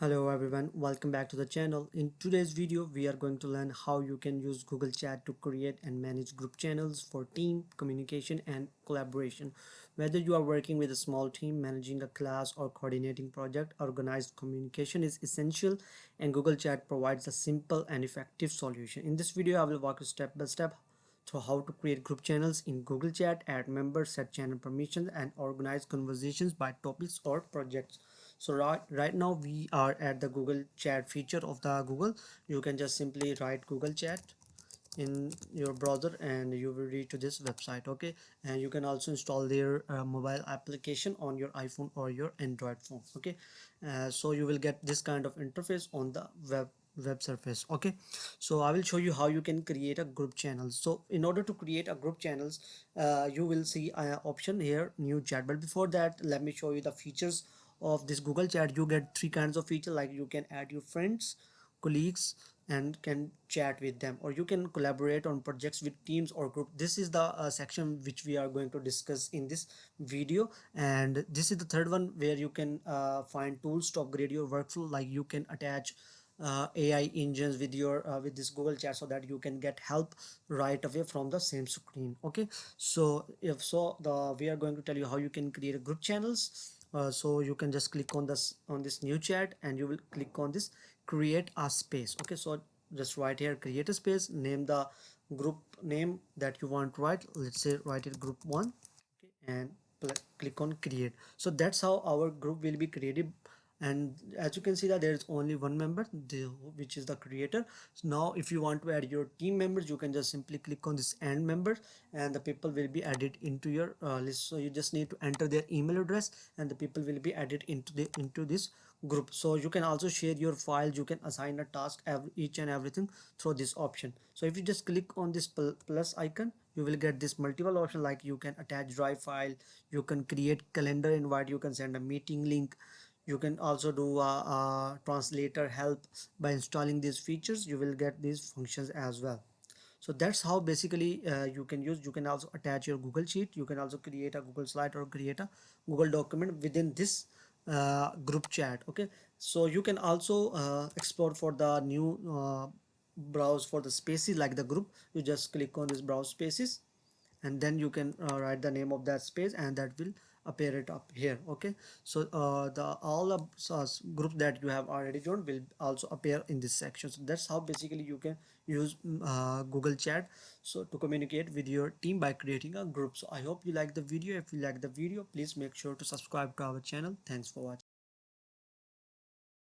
Hello everyone, welcome back to the channel. In today's video, we are going to learn how you can use Google Chat to create and manage group channels for team communication and collaboration. Whether you are working with a small team, managing a class, or coordinating project, organized communication is essential, and Google Chat provides a simple and effective solution. In this video, I will walk you step by step through how to create group channels in Google Chat, add members, set channel permissions, and organize conversations by topics or projects. So right now we are at the Google Chat feature of the Google. You can just simply write Google Chat in your browser and you will reach to this website. Okay, and you can also install their mobile application on your iPhone or your Android phone. Okay, so you will get this kind of interface on the web surface. Okay, so I will show you how you can create a group channel. So in order to create a group channels, you will see an option here, new chat. But before that, let me show you the features of this Google Chat. You get three kinds of feature, like you can add your friends, colleagues, and can chat with them, or you can collaborate on projects with teams or group. This is the section which we are going to discuss in this video, and this is the third one where you can find tools to upgrade your workflow, like you can attach AI engines with your with this Google Chat so that you can get help right away from the same screen. Okay, so if so the we are going to tell you how you can create a group channels. So you can just click on this new chat and you will click on this create a space. Okay, so just write here create a space, name the group name that you want to write. Let's say write it group one. Okay, and click on create. So that's how our group will be created. And as you can see that there is only one member, which is the creator. So now if you want to add your team members, you can just simply click on this add members, and the people will be added into your list. So you just need to enter their email address and the people will be added into this group. So you can also share your files, you can assign a task each and everything through this option. So if you just click on this plus icon, you will get this multiple option, like you can attach drive file, you can create calendar invite, you can send a meeting link, you can also do a translator help. By installing these features, you will get these functions as well. So that's how basically you can use. You can also attach your Google Sheet, you can also create a Google slide or create a Google document within this group chat. Okay, so you can also explore for the new browse for the spaces, like the group. You just click on this browse spaces, and then you can write the name of that space and that will appear it up here. Okay, so the all the groups that you have already joined will also appear in this section. So that's how basically you can use Google Chat so to communicate with your team by creating a group. So I hope you like the video. If you like the video, please make sure to subscribe to our channel. Thanks for watching.